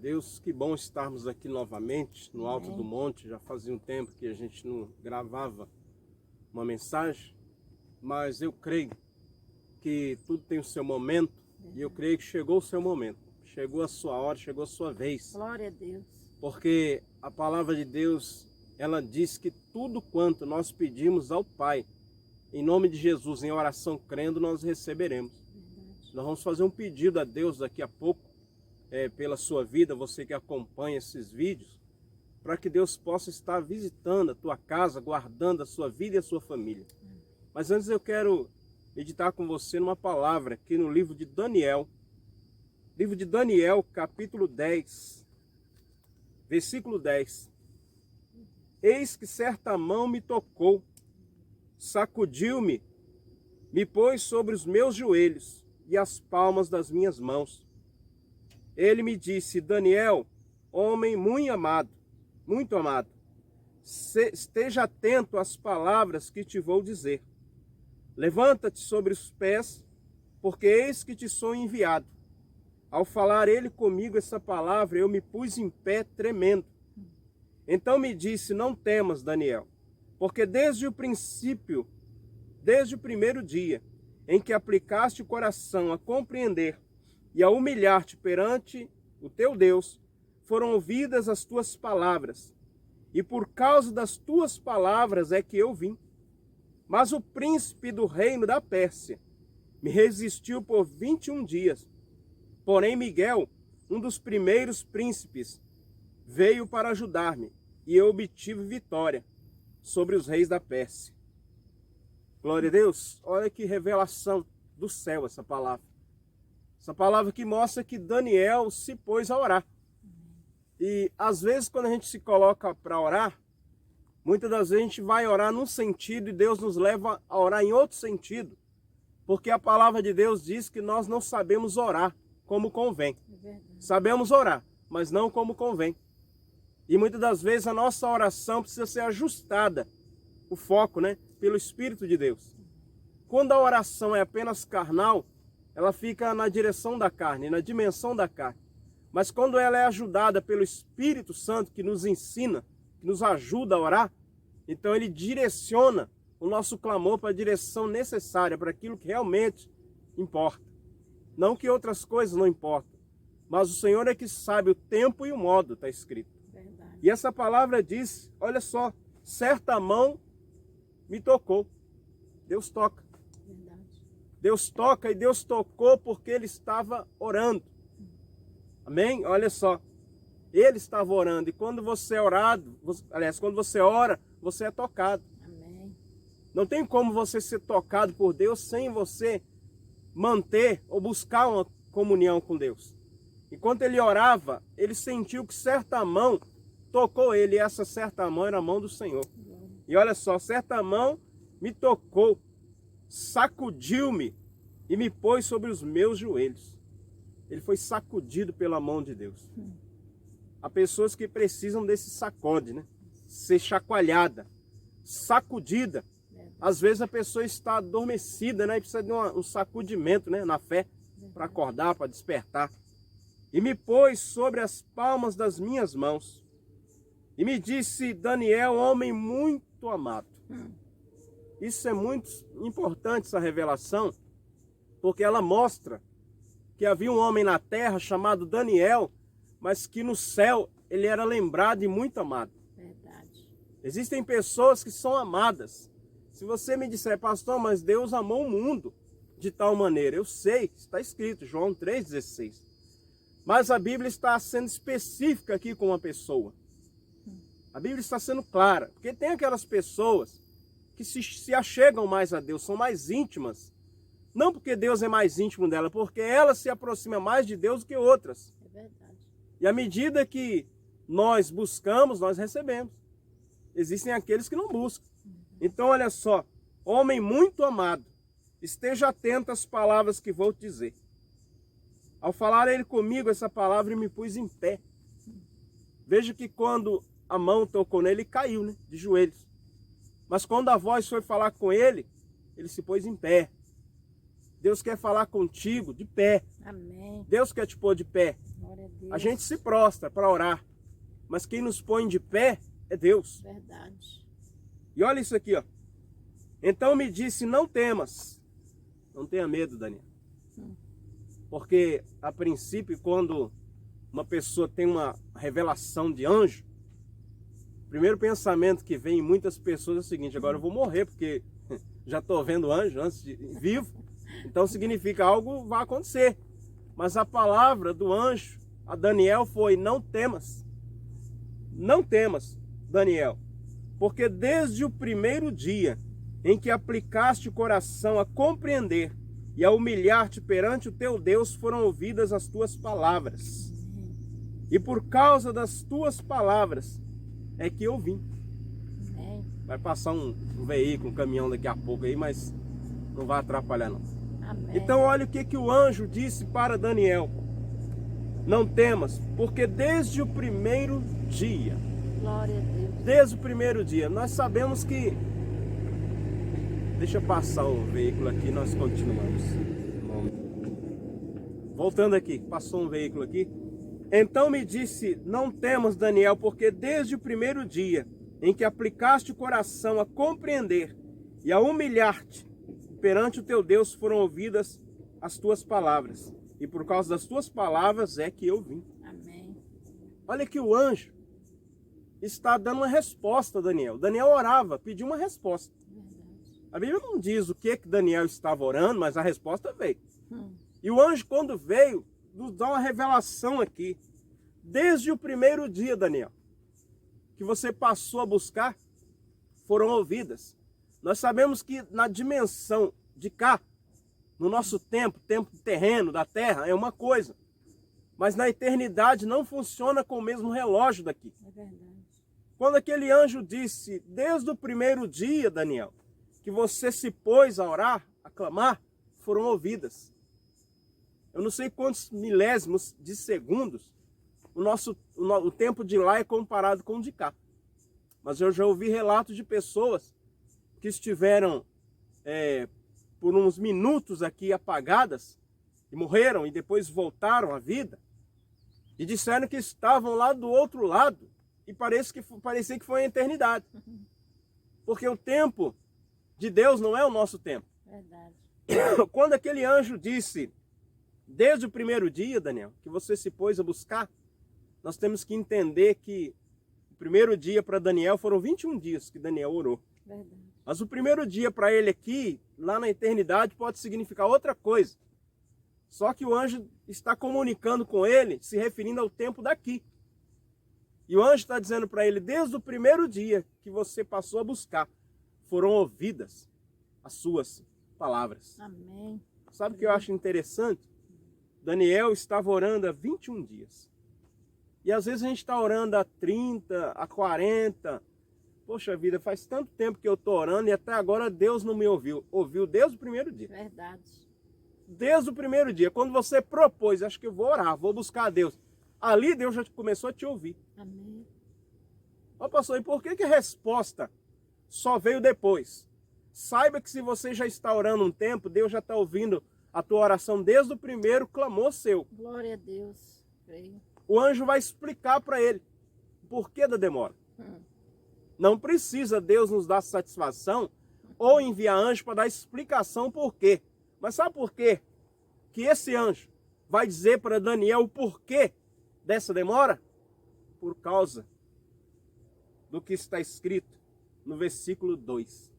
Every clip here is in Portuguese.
Deus, que bom estarmos aqui novamente no alto do monte. Já fazia um tempo que a gente não gravava uma mensagem, mas eu creio que tudo tem o seu momento e eu creio que chegou o seu momento. Chegou a sua hora, chegou a sua vez. Glória a Deus. Porque a palavra de Deus, ela diz que tudo quanto nós pedimos ao Pai, em nome de Jesus, em oração crendo, nós receberemos. Verdade. Nós vamos fazer um pedido a Deus daqui a pouco, pela sua vida, você que acompanha esses vídeos, para que Deus possa estar visitando a tua casa, guardando a sua vida e a sua família. Mas antes eu quero meditar com você numa palavra aqui no livro de Daniel. Livro de Daniel, capítulo 10, versículo 10. Eis que certa mão me tocou, sacudiu-me, me pôs sobre os meus joelhos e as palmas das minhas mãos. Ele me disse: Daniel, homem muito amado, esteja atento às palavras que te vou dizer. Levanta-te sobre os pés, porque eis que te sou enviado. Ao falar ele comigo essa palavra, eu me pus em pé tremendo. Então me disse: não temas, Daniel, porque desde o primeiro dia em que aplicaste o coração a compreender e a humilhar-te perante o teu Deus, foram ouvidas as tuas palavras, e por causa das tuas palavras é que eu vim. Mas o príncipe do reino da Pérsia me resistiu por 21 dias. Porém Miguel, um dos primeiros príncipes, veio para ajudar-me, e eu obtive vitória sobre os reis da Pérsia. Glória a Deus. Olha que revelação do céu essa palavra. Essa palavra que mostra que Daniel se pôs a orar. E às vezes quando a gente se coloca para orar, muitas das vezes a gente vai orar num sentido e Deus nos leva a orar em outro sentido. Porque a palavra de Deus diz que nós não sabemos orar como convém. Sabemos orar, mas não como convém. E muitas das vezes a nossa oração precisa ser ajustada, o foco, pelo Espírito de Deus. Quando a oração é apenas carnal, ela fica na direção da carne, na dimensão da carne. Mas quando ela é ajudada pelo Espírito Santo, que nos ensina, que nos ajuda a orar, então ele direciona o nosso clamor para a direção necessária, para aquilo que realmente importa. Não que outras coisas não importam, mas o Senhor é que sabe o tempo e o modo, está escrito. Verdade. E essa palavra diz, olha só, certa mão me tocou. Deus toca. Verdade. Deus toca e Deus tocou porque ele estava orando. Amém? Olha só. Ele estava orando e quando você é orado, quando você ora, você é tocado. Amém. Não tem como você ser tocado por Deus sem você manter ou buscar uma comunhão com Deus. Enquanto ele orava, ele sentiu que certa mão tocou ele, e essa certa mão era a mão do Senhor. E olha só, certa mão me tocou, sacudiu-me e me pôs sobre os meus joelhos. Ele foi sacudido pela mão de Deus. Há pessoas que precisam desse sacode, ser chacoalhada, sacudida. Às vezes a pessoa está adormecida, e precisa de um sacudimento, na fé, para acordar, para despertar. E me pôs sobre as palmas das minhas mãos. E me disse: Daniel, homem muito amado. Isso é muito importante, essa revelação, porque ela mostra que havia um homem na terra chamado Daniel, mas que no céu ele era lembrado e muito amado. Verdade. Existem pessoas que são amadas. Se você me disser: pastor, mas Deus amou o mundo de tal maneira, eu sei, está escrito, João 3,16. Mas a Bíblia está sendo específica aqui com uma pessoa. A Bíblia está sendo clara, porque tem aquelas pessoas que se achegam mais a Deus, são mais íntimas. Não porque Deus é mais íntimo dela, porque ela se aproxima mais de Deus do que outras. É verdade. E à medida que nós buscamos, nós recebemos. Existem aqueles que não buscam. Então olha só, homem muito amado, esteja atento às palavras que vou te dizer. Ao falar ele comigo essa palavra, eu me pus em pé. Veja que quando a mão tocou nele, ele caiu, de joelhos. Mas quando a voz foi falar com ele, ele se pôs em pé. Deus quer falar contigo de pé. Amém. Deus quer te pôr de pé. Glória a Deus. A gente se prostra para orar, mas quem nos põe de pé é Deus. Verdade. E olha isso aqui, ó. Então me disse, não temas. Não tenha medo, Daniel. Porque, a princípio, quando uma pessoa tem uma revelação de anjo, o primeiro pensamento que vem em muitas pessoas é o seguinte: agora eu vou morrer, porque já estou vendo anjo antes de vivo. Então significa algo vai acontecer. Mas a palavra do anjo a Daniel foi: não temas. Não temas, Daniel, porque desde o primeiro dia em que aplicaste o coração a compreender e a humilhar-te perante o teu Deus, foram ouvidas as tuas palavras. E por causa das tuas palavras é que eu vim. Amém. Vai passar um veículo, um caminhão daqui a pouco aí, mas não vai atrapalhar não. Amém. Então olha o que o anjo disse para Daniel: não temas, porque desde o primeiro dia, Glória a Deus. desde o primeiro dia, nós sabemos que... Deixa passar o veículo aqui, nós continuamos. Voltando aqui, passou um veículo aqui. Então me disse, não temas, Daniel, porque desde o primeiro dia em que aplicaste o coração a compreender e a humilhar-te perante o teu Deus, foram ouvidas as tuas palavras. E por causa das tuas palavras é que eu vim. Amém. Olha que o anjo está dando uma resposta a Daniel. Daniel orava, pediu uma resposta. Verdade. A Bíblia não diz o que Daniel estava orando, mas a resposta veio. E o anjo, quando veio, nos dá uma revelação aqui. Desde o primeiro dia, Daniel, que você passou a buscar, foram ouvidas. Nós sabemos que na dimensão de cá, no nosso tempo terreno, da terra, é uma coisa. Mas na eternidade não funciona com o mesmo relógio daqui. É verdade. Quando aquele anjo disse, desde o primeiro dia, Daniel, que você se pôs a orar, a clamar, foram ouvidas. Eu não sei quantos milésimos de segundos o tempo de lá é comparado com o de cá. Mas eu já ouvi relatos de pessoas que estiveram por uns minutos aqui apagadas e morreram e depois voltaram à vida e disseram que estavam lá do outro lado e parecia que foi a eternidade. Porque o tempo de Deus não é o nosso tempo. Verdade. Quando aquele anjo disse, desde o primeiro dia, Daniel, que você se pôs a buscar, nós temos que entender que o primeiro dia para Daniel foram 21 dias que Daniel orou. Verdade. Mas o primeiro dia para ele aqui, lá na eternidade, pode significar outra coisa. Só que o anjo está comunicando com ele, se referindo ao tempo daqui. E o anjo está dizendo para ele, desde o primeiro dia que você passou a buscar, foram ouvidas as suas palavras. Amém. Sabe o que eu acho interessante? Daniel estava orando há 21 dias. E às vezes a gente está orando há 30, há 40. Poxa vida, faz tanto tempo que eu estou orando e até agora Deus não me ouviu. Ouviu desde o primeiro dia. Verdade. Desde o primeiro dia. Quando você propôs, acho que eu vou orar, vou buscar a Deus. Ali Deus já começou a te ouvir. Amém. Ó pastor, e por que a resposta só veio depois? Saiba que se você já está orando um tempo, Deus já está ouvindo a tua oração desde o primeiro clamor seu. Glória a Deus. Creio. O anjo vai explicar para ele o porquê da demora. Não precisa Deus nos dar satisfação ou enviar anjo para dar explicação por quê. Mas sabe por quê? Que esse anjo vai dizer para Daniel o porquê dessa demora? Por causa do que está escrito no versículo 2.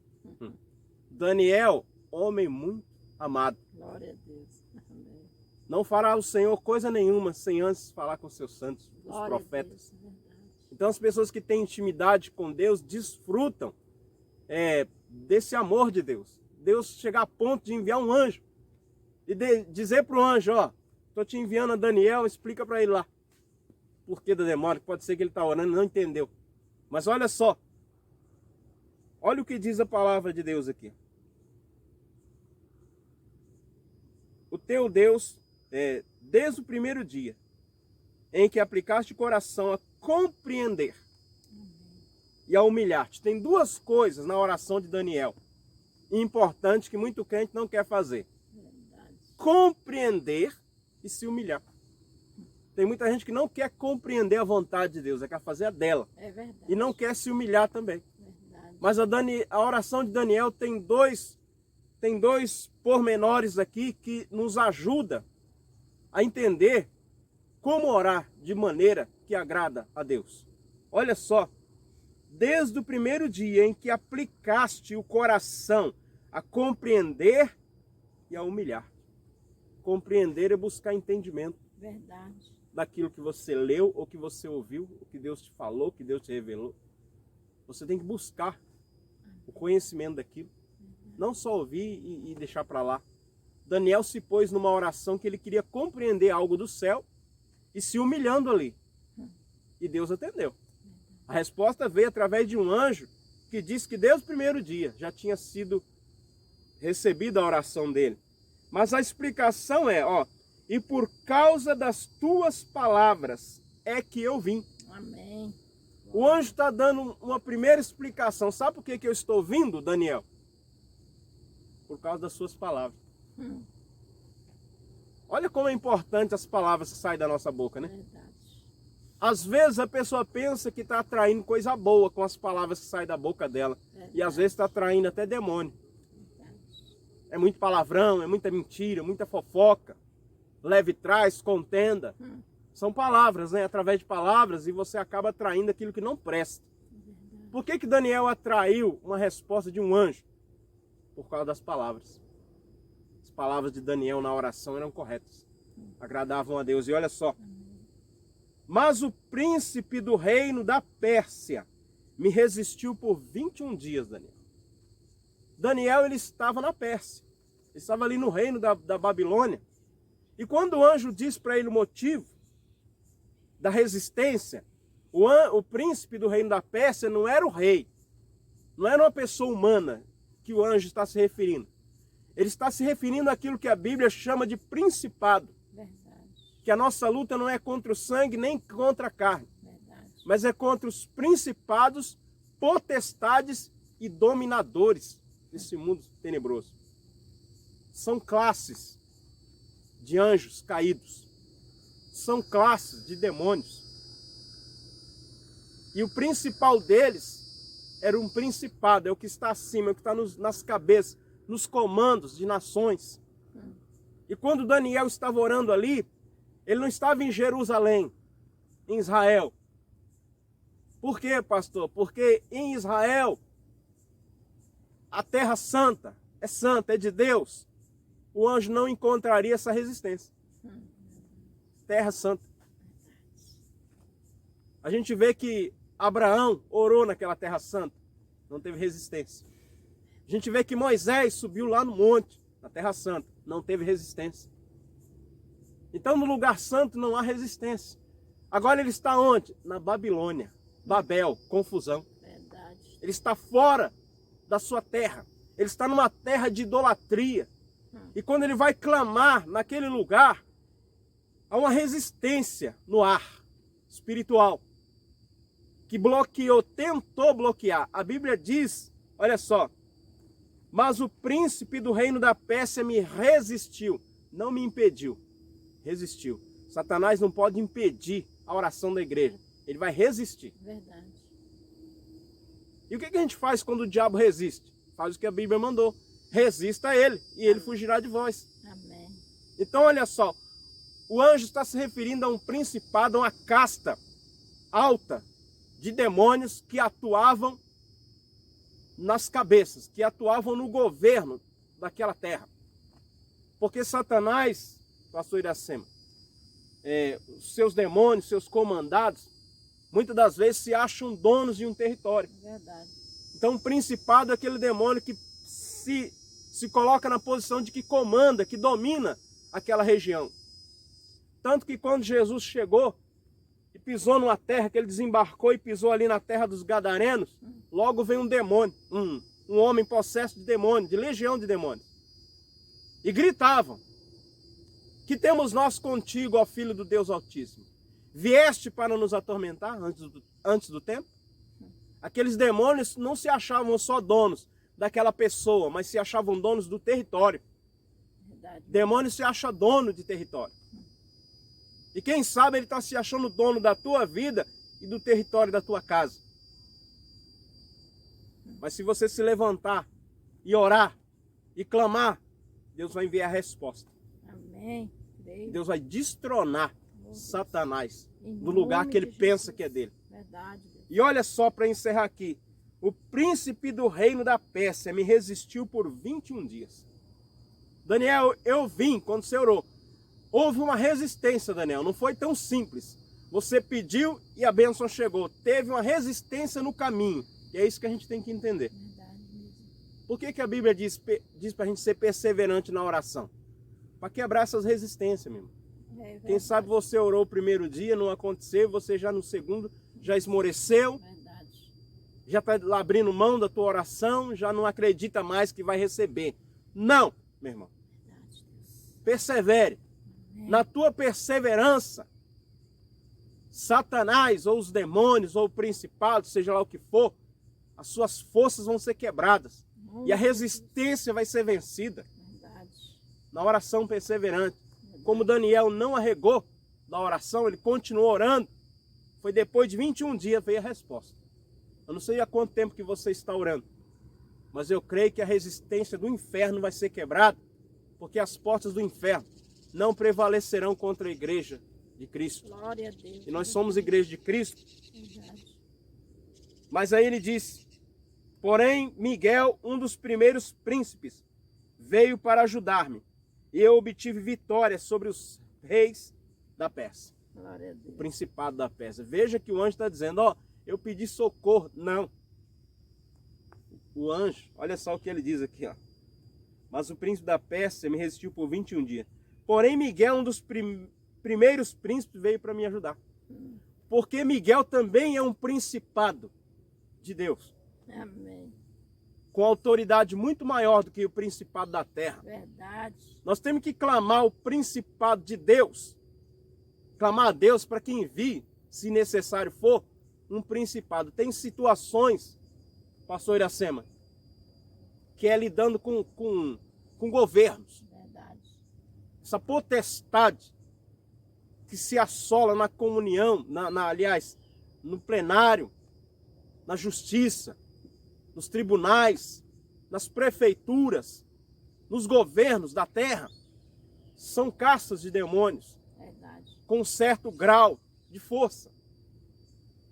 Daniel, homem muito amado. Glória a Deus. Amém. Não fará o Senhor coisa nenhuma sem antes falar com seus santos, os Glória profetas. a Deus. Verdade. Então as pessoas que têm intimidade com Deus desfrutam desse amor de Deus. Deus chegar a ponto de enviar um anjo e dizer para o anjo, ó, estou te enviando a Daniel, explica para ele lá. Por que da demora? Pode ser que ele está orando e não entendeu. Mas olha só, olha o que diz a palavra de Deus aqui. O teu Deus, desde o primeiro dia em que aplicaste o coração a compreender e a humilhar-te. Tem duas coisas na oração de Daniel importantes que muito crente não quer fazer. compreender e se humilhar. Tem muita gente que não quer compreender a vontade de Deus, quer fazer a dela. É verdade. E não quer se humilhar também. Verdade. Mas a oração de Daniel tem dois pormenores aqui que nos ajuda a entender como orar de maneira que agrada a Deus. Olha só, desde o primeiro dia em que aplicaste o coração a compreender e a humilhar. Compreender é buscar entendimento. Verdade. Daquilo que você leu, ou que você ouviu, o que Deus te falou, o que Deus te revelou. Você tem que buscar o conhecimento daquilo. Não só ouvir e deixar para lá. Daniel se pôs numa oração que ele queria compreender algo do céu e se humilhando ali. E Deus atendeu. A resposta veio através de um anjo que disse que desde o primeiro dia já tinha sido recebida a oração dele. Mas a explicação é, e por causa das tuas palavras é que eu vim. Amém. O anjo está dando uma primeira explicação. Sabe por que eu estou vindo, Daniel? Por causa das suas palavras. Olha como é importante as palavras que saem da nossa boca, né? Verdade. Às vezes a pessoa pensa que está atraindo coisa boa com as palavras que saem da boca dela. Verdade. E às vezes está atraindo até demônio. Verdade. É muito palavrão, é muita mentira, muita fofoca. Leve trás, contenda. São palavras, né? Através de palavras, e você acaba atraindo aquilo que não presta. Verdade. Por que Daniel atraiu uma resposta de um anjo? Por causa das palavras. As palavras de Daniel na oração eram corretas. Agradavam a Deus. E olha só. Mas o príncipe do reino da Pérsia me resistiu por 21 dias, Daniel. Daniel, ele estava na Pérsia. Ele estava ali no reino da Babilônia. E quando o anjo disse para ele o motivo da resistência, o príncipe do reino da Pérsia não era o rei. Não era uma pessoa humana que o anjo está se referindo. Ele está se referindo àquilo que a Bíblia chama de principado. Verdade. Que a nossa luta não é contra o sangue nem contra a carne. Verdade. Mas é contra os principados, potestades e dominadores desse mundo tenebroso. São classes de anjos caídos. São classes de demônios. E o principal deles era um principado, é o que está acima, é o que está nas cabeças, nos comandos de nações. E quando Daniel estava orando ali, ele não estava em Jerusalém, em Israel. Por quê, pastor? Porque em Israel, a terra santa, é de Deus. O anjo não encontraria essa resistência. Terra santa. A gente vê que Abraão orou naquela terra santa, não teve resistência. A gente vê que Moisés subiu lá no monte, na terra santa, não teve resistência. Então no lugar santo não há resistência. Agora ele está onde? Na Babilônia, Babel, confusão. Verdade. Ele está fora da sua terra. Ele está numa terra de idolatria. E quando ele vai clamar naquele lugar, há uma resistência no ar espiritual que bloqueou, tentou bloquear. A Bíblia diz, olha só, mas o príncipe do reino da Pérsia me resistiu, não me impediu, resistiu. Satanás não pode impedir a oração da igreja, ele vai resistir. Verdade. E o que a gente faz quando o diabo resiste? Faz o que a Bíblia mandou, resista a ele e ele fugirá de vós. Amém. Então olha só, o anjo está se referindo a um principado, a uma casta alta de demônios que atuavam nas cabeças, que atuavam no governo daquela terra. Porque Satanás, pastor Iracema, os seus demônios, seus comandados, muitas das vezes se acham donos de um território. Verdade. Então o principado é aquele demônio que se coloca na posição de que comanda, que domina aquela região. Tanto que quando Jesus chegou e pisou numa terra, que ele desembarcou e pisou ali na terra dos Gadarenos, logo veio um demônio, um homem possesso de demônio, de legião de demônios. E gritavam, que temos nós contigo, ó Filho do Deus Altíssimo? Vieste para nos atormentar antes do tempo? Aqueles demônios não se achavam só donos daquela pessoa, mas se achavam donos do território. Verdade. Verdade. Demônio se acha dono de território. E quem sabe ele está se achando dono da tua vida e do território da tua casa. Mas se você se levantar e orar e clamar, Deus vai enviar a resposta. Amém. Creio. Deus vai destronar Deus. Satanás Em do lugar nome que ele de pensa Jesus. que é dele. Verdade, Deus. E olha só, para encerrar aqui, o príncipe do reino da Pérsia me resistiu por 21 dias. Daniel, eu vim quando você orou. Houve uma resistência, Daniel, não foi tão simples. Você pediu e a bênção chegou. Teve uma resistência no caminho. E é isso que a gente tem que entender. Verdade mesmo. Por que a Bíblia diz para a gente ser perseverante na oração? Para quebrar essas resistências, meu irmão. Quem sabe você orou o primeiro dia, não aconteceu, você já no segundo já esmoreceu, Verdade. já está abrindo mão da tua oração, já não acredita mais que vai receber. Não, meu irmão. Verdade, Deus. Persevere. Amém. Na tua perseverança, Satanás, ou os demônios, ou o principado, seja lá o que for, as suas forças vão ser quebradas. E a resistência vai ser vencida Verdade. na oração perseverante. Como Daniel não arregou da oração, ele continuou orando. Foi depois de 21 dias veio a resposta. Eu não sei há quanto tempo que você está orando, mas eu creio que a resistência do inferno vai ser quebrada, porque as portas do inferno não prevalecerão contra a igreja de Cristo. Glória a Deus. E nós somos igreja de Cristo. Verdade. Mas aí ele disse, porém Miguel, um dos primeiros príncipes, veio para ajudar-me, e eu obtive vitória sobre os reis da Pérsia, Glória a o Deus. principado da Pérsia. Veja que o anjo está dizendo, ó, eu pedi socorro. Não. O anjo, olha só o que ele diz aqui, ó. Mas o príncipe da Pérsia me resistiu por 21 dias. Porém Miguel, um dos primeiros príncipes, veio para me ajudar. Porque Miguel também é um principado de Deus, Amém. com autoridade muito maior do que o principado da terra. Verdade. Nós temos que clamar o principado de Deus. Clamar a Deus para que envie, se necessário for, um principado. Tem situações, pastor Iracema, que é lidando com governos. Verdade. Essa potestade que se assola na comunhão, aliás, no plenário, na justiça, nos tribunais, nas prefeituras, nos governos da terra, são castas de demônios Verdade. com um certo grau de força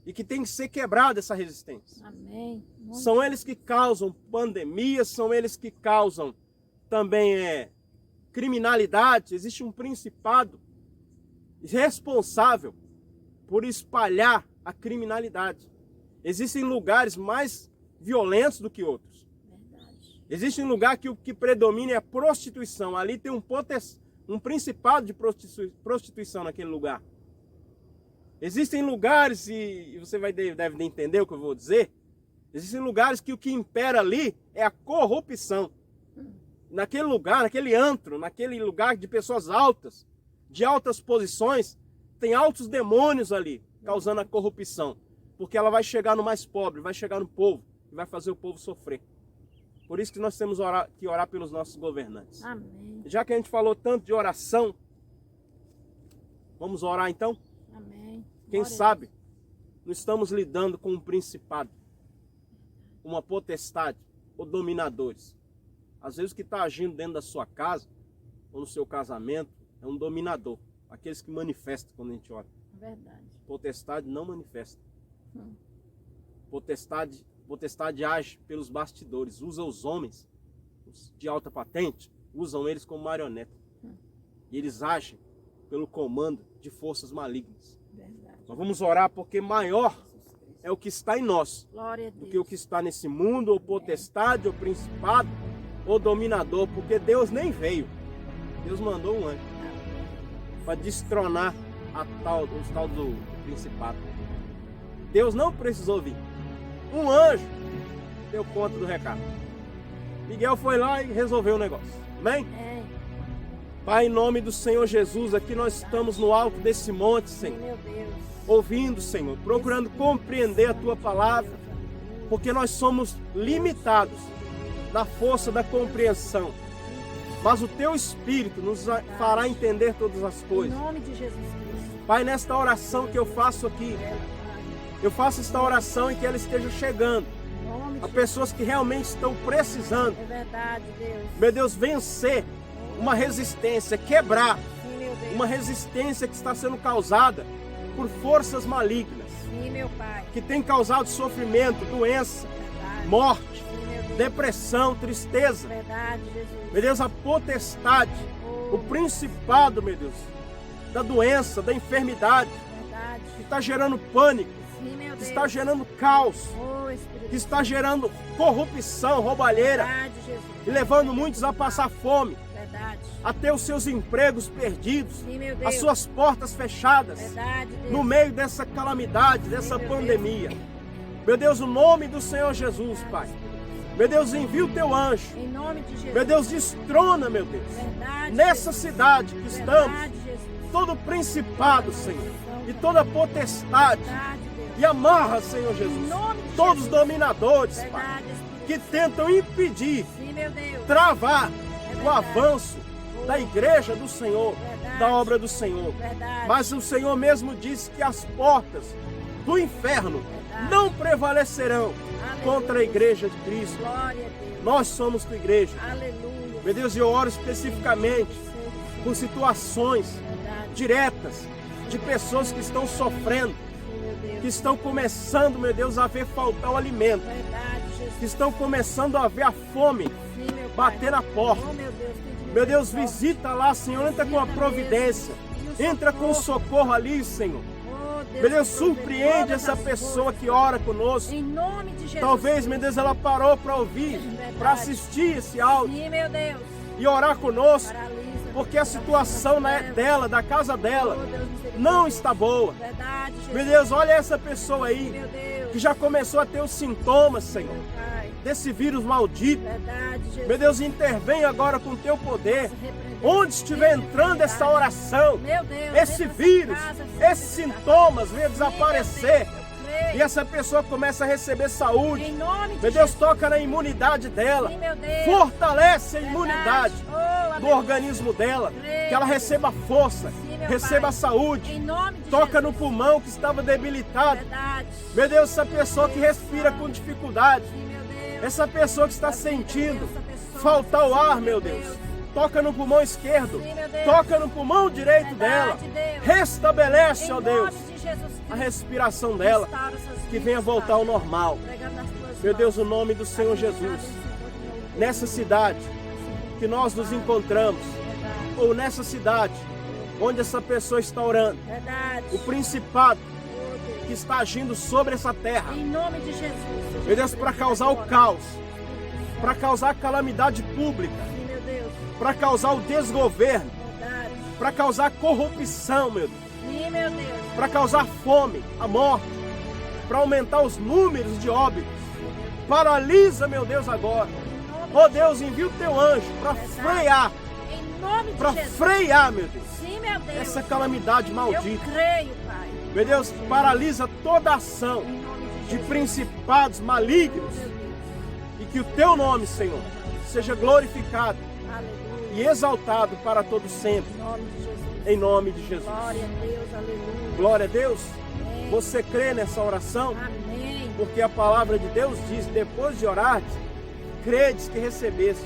e que tem que ser quebrada essa resistência. Amém. São eles que causam pandemias, são eles que causam também criminalidade. Existe um principado responsável por espalhar a criminalidade. Existem lugares mais violentos do que outros. Verdade. Existe um lugar que o que predomina é a prostituição. Ali tem um principado de prostituição naquele lugar. Existem lugares, e você deve entender o que eu vou dizer, existem lugares que o que impera ali é a corrupção. Naquele lugar, naquele antro, naquele lugar de pessoas altas, de altas posições, tem altos demônios ali, causando a corrupção. Porque ela vai chegar no mais pobre, vai chegar no povo, e vai fazer o povo sofrer. Por isso que nós temos que orar pelos nossos governantes. Amém. Já que a gente falou tanto de oração, vamos orar então? Amém. Quem Glória a sabe, não estamos lidando com um principado, uma potestade ou dominadores. Às vezes o que está agindo dentro da sua casa ou no seu casamento é um dominador. Aqueles que manifestam quando a gente ora. Verdade. Potestade não manifesta. Potestade age pelos bastidores, usa os homens os de alta patente, usam eles como marioneta. E eles agem pelo comando de forças malignas. Verdade. Nós vamos orar porque maior é o que está em nós Glória a do Deus. que o que está nesse mundo, ou potestade, ou principado, ou dominador, porque Deus nem veio. Deus mandou um anjo para destronar os tal do principado. Deus não precisou vir. Um anjo deu conta do recado. Miguel foi lá e resolveu o negócio. Amém? Amém. Pai, em nome do Senhor Jesus, aqui nós estamos no alto desse monte, Senhor. Meu Deus. Ouvindo, Senhor, procurando compreender a Tua palavra, porque nós somos limitados na força da compreensão. mas o teu Espírito nos fará entender todas as Em coisas. nome de Jesus Cristo. Pai, nesta oração que eu faço aqui, Ela, Pai. eu faço esta oração e que ela esteja chegando Em nome de a pessoas que realmente estão precisando, É verdade, Deus. meu Deus, vencer uma resistência, quebrar Sim, meu Deus. uma resistência que está sendo causada por forças malignas, Sim, meu Pai. que tem causado sofrimento, doença, Verdade. morte, Sim, meu Deus. depressão, tristeza. Verdade, Jesus. Meu Deus, a potestade, Oh, o principado, meu Deus, da doença, da enfermidade, verdade. que está gerando pânico, Sim, meu que Deus. está gerando caos, Oh, Espírito que está gerando corrupção, roubalheira, Verdade, Jesus. e levando muitos a passar fome, Verdade. a ter os seus empregos perdidos, Sim, meu Deus. as suas portas fechadas, Verdade, Deus. no meio dessa calamidade, dessa meu pandemia. Meu Deus, o nome do Senhor Jesus, Pai. Meu Deus, envia o teu anjo. Em nome de Jesus. Meu Deus, destrona, meu Deus, Verdade, nessa Jesus. cidade que estamos, Verdade, Jesus. todo principado, Senhor, e toda potestade, Verdade, Deus. e amarra, Senhor Em Jesus, nome de todos os Jesus. dominadores, Pai, Verdade, Espírito. que tentam impedir, Sim, meu Deus. travar É o verdade. avanço da igreja do Senhor, Verdade. da obra do Senhor. Verdade. Mas o Senhor mesmo disse que as portas do inferno Verdade. não prevalecerão Aleluia. contra a igreja de Cristo. Glória a Deus. Nós somos tua igreja. Aleluia. Meu Deus, eu oro especificamente Seja, por situações Verdade. diretas de pessoas que estão sofrendo, Sim, meu Deus. que estão começando, meu Deus, a ver faltar o alimento, Verdade, Jesus. que estão começando a ver a fome Sim, meu Pai. bater na porta. Oh, meu Deus. tem Meu Deus, misericórdia. visita lá, Senhor, entra com a Visita providência, mesmo. E o entra com socorro ali, Senhor. Oh, Meu Deus, que provê surpreende todas essa as pessoa coisas. que ora conosco. Em nome de Jesus. Talvez, meu Deus, ela parou para ouvir, Verdade. para assistir esse áudio Sim, meu Deus. e orar conosco, Paralisa. porque a situação dela, da casa dela, Oh, Deus misericórdia. não está boa. Verdade, Jesus. Meu Deus, olha essa pessoa aí Meu Deus. que já começou a ter os sintomas, Senhor, Meu Pai. desse vírus maldito. Verdade, Jesus. Meu Deus, intervem agora com o teu poder. Repreender Onde estiver entrando essa oração, Meu Deus, esse dentro dessa vírus, casa, esses sintomas venham desaparecer. Sim, meu Deus, eu creio. E essa pessoa começa a receber saúde. Em nome de Meu Deus, Jesus. toca na imunidade dela. Sim, meu Deus. Fortalece a Verdade. imunidade Oh, do aleluia. organismo dela. Creio. Que ela receba força, Sim, meu receba Pai. saúde. Em nome de Toca Jesus. no pulmão que estava debilitado. Verdade. Meu Deus, essa pessoa que respira com dificuldade. Sim, meu Deus. Essa pessoa que está Essa sentindo pessoa. faltar o ar, Sim, meu Deus. Toca no pulmão esquerdo. Sim, meu Deus. Toca no pulmão direito dela. Verdade, Deus. Restabelece, Em ó Deus, nome de Jesus Cristo. a respiração dela. Restaura essas Que vidas, venha voltar ao Pai. normal. Entregando nas tuas Meu mãos. Deus, o nome do Senhor Jesus. Nessa cidade que nós nos encontramos, Verdade. ou nessa cidade onde essa pessoa está orando, Verdade. o principado Oh, Deus. que está agindo sobre essa terra, Em nome de Jesus. meu Deus, para causar o caos, para causar a calamidade pública, Sim, meu Deus. para causar o desgoverno, Verdade. para causar a corrupção, meu Deus, Sim, meu Deus. para causar fome, a morte, para aumentar os números de óbitos. Paralisa, meu Deus, agora. Em nome Ó de Deus, envia o teu anjo para Verdade. frear, Em nome de para Jesus. frear, meu Deus, Sim, meu Deus. essa calamidade Eu maldita. creio, Pai. Meu Deus, paralisa toda ação Em nome de de Jesus. principados malignos Meu Deus. e que o teu nome, Senhor, seja glorificado Aleluia. e exaltado para todo sempre, Em nome de Jesus. em nome de Jesus. Glória a Deus. Aleluia. Glória a Deus. Amém. Você crê nessa oração? Amém. Porque a palavra de Deus diz, depois de orar, credes que recebeste,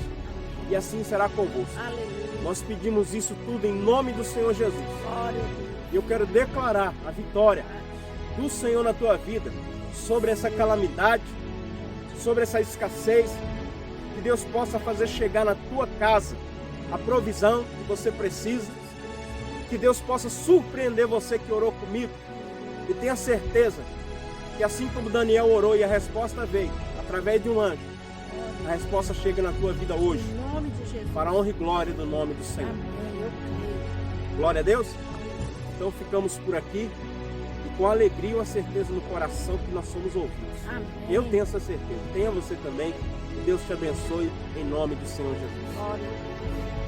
e assim será convosco. Aleluia. Nós pedimos isso tudo em nome do Senhor Jesus. Glória a Deus. E eu quero declarar a vitória do Senhor na tua vida sobre essa calamidade, sobre essa escassez. Que Deus possa fazer chegar na tua casa a provisão que você precisa. Que Deus possa surpreender você que orou comigo. E tenha certeza que assim como Daniel orou e a resposta veio através de um anjo, a resposta chega na tua vida hoje, Em nome de Jesus. para a honra e glória do nome do Senhor. Amém. Eu creio. Glória a Deus. Então ficamos por aqui e com alegria e a certeza no coração que nós somos ouvidos. Amém. Eu tenho essa certeza, tenha você também. Que Deus te abençoe em nome do Senhor Jesus. Glória a Deus.